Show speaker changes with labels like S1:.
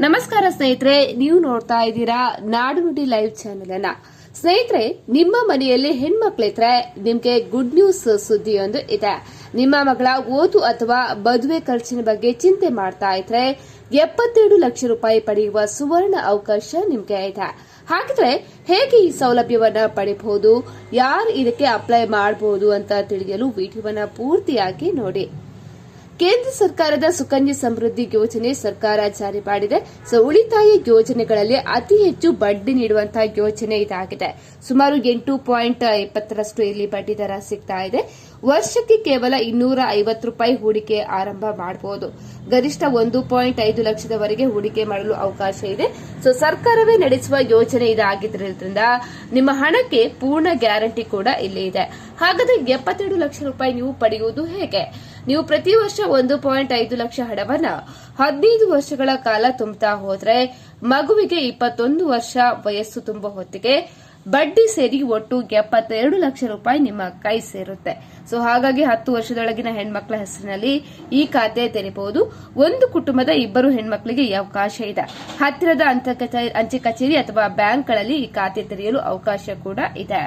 S1: ನಮಸ್ಕಾರ ಸ್ನೇಹಿತರೆ, ನೀವು ನೋಡ್ತಾ ಇದ್ದೀರಾ ನಾಡು ನುಡಿ ಲೈವ್ ಚಾನೆಲ್ ಅನ್ನ. ಸ್ನೇಹಿತರೆ, ನಿಮ್ಮ ಮನೆಯಲ್ಲಿ ಹೆಣ್ಮಕ್ಳಿದ್ರೆ ನಿಮ್ಗೆ ಗುಡ್ ನ್ಯೂಸ್ ಸುದ್ದಿಯೊಂದು ಇದೆ. ನಿಮ್ಮ ಮಗಳ ಓದು ಅಥವಾ ಮದುವೆ ಖರ್ಚಿನ ಬಗ್ಗೆ ಚಿಂತೆ ಮಾಡ್ತಾ ಇದ್ರೆ 72 ಲಕ್ಷ ರೂಪಾಯಿ ಪಡೆಯುವ ಸುವರ್ಣ ಅವಕಾಶ ನಿಮ್ಗೆ ಇದೆ. ಹಾಗಿದ್ರೆ ಹೇಗೆ ಈ ಸೌಲಭ್ಯವನ್ನ ಪಡೆಯಬಹುದು, ಯಾರು ಇದಕ್ಕೆ ಅಪ್ಲೈ ಮಾಡಬಹುದು ಅಂತ ತಿಳಿಯಲು ವಿಡಿಯೋವನ್ನ ಪೂರ್ತಿಯಾಗಿ ನೋಡಿ. ಕೇಂದ್ರ ಸರ್ಕಾರದ ಸುಕನ್ಯಾ ಸಮೃದ್ಧಿ ಯೋಜನೆ ಸರ್ಕಾರ ಜಾರಿ ಮಾಡಿದೆ. ಉಳಿತಾಯ ಯೋಜನೆಗಳಲ್ಲಿ ಅತಿ ಹೆಚ್ಚು ಬಡ್ಡಿ ನೀಡುವಂತಹ ಯೋಜನೆ ಇದಾಗಿದೆ. ಸುಮಾರು 8.20% ಇಲ್ಲಿ ಬಡ್ಡಿ ದರ ಸಿಗ್ತಾ ಇದೆ. ವರ್ಷಕ್ಕೆ ಕೇವಲ 250 ರೂಪಾಯಿ ಹೂಡಿಕೆ ಆರಂಭ ಮಾಡಬಹುದು. ಗರಿಷ್ಠ 1.5 ಲಕ್ಷದವರೆಗೆ ಹೂಡಿಕೆ ಮಾಡಲು ಅವಕಾಶ ಇದೆ. ಸರ್ಕಾರವೇ ನಡೆಸುವ ಯೋಜನೆ ಇದಾಗಿದ್ದರಿಂದ ನಿಮ್ಮ ಹಣಕ್ಕೆ ಪೂರ್ಣ ಗ್ಯಾರಂಟಿ ಕೂಡ ಇಲ್ಲಿ ಇದೆ. ಹಾಗಾದ್ರೆ 72 ಲಕ್ಷ ರೂಪಾಯಿ ನೀವು ಪಡೆಯುವುದು ಹೇಗೆ? ನೀವು ಪ್ರತಿ ವರ್ಷ 1.5 ಲಕ್ಷ ಹಣವನ್ನ 15 ವರ್ಷಗಳ ಕಾಲ ತುಂಬುತ್ತಾ ಹೋದ್ರೆ ಮಗುವಿಗೆ 21 ವರ್ಷ ವಯಸ್ಸು ತುಂಬುವ ಹೊತ್ತಿಗೆ ಬಡ್ಡಿ ಸೇರಿ ಒಟ್ಟು 72 ಲಕ್ಷ ರೂಪಾಯಿ ನಿಮ್ಮ ಕೈ ಸೇರುತ್ತೆ. ಹಾಗಾಗಿ 10 ವರ್ಷದೊಳಗಿನ ಹೆಣ್ಮಕ್ಳ ಹೆಸರಿನಲ್ಲಿ ಈ ಖಾತೆ ತೆರೆಯಬಹುದು. ಒಂದು ಕುಟುಂಬದ 2 ಹೆಣ್ಮಕ್ಳಿಗೆ ಈ ಅವಕಾಶ ಇದೆ. ಹತ್ತಿರದ ಅಂಚೆ ಕಚೇರಿ ಅಥವಾ ಬ್ಯಾಂಕ್ಗಳಲ್ಲಿ ಈ ಖಾತೆ ತೆರೆಯಲು ಅವಕಾಶ ಕೂಡ ಇದೆ.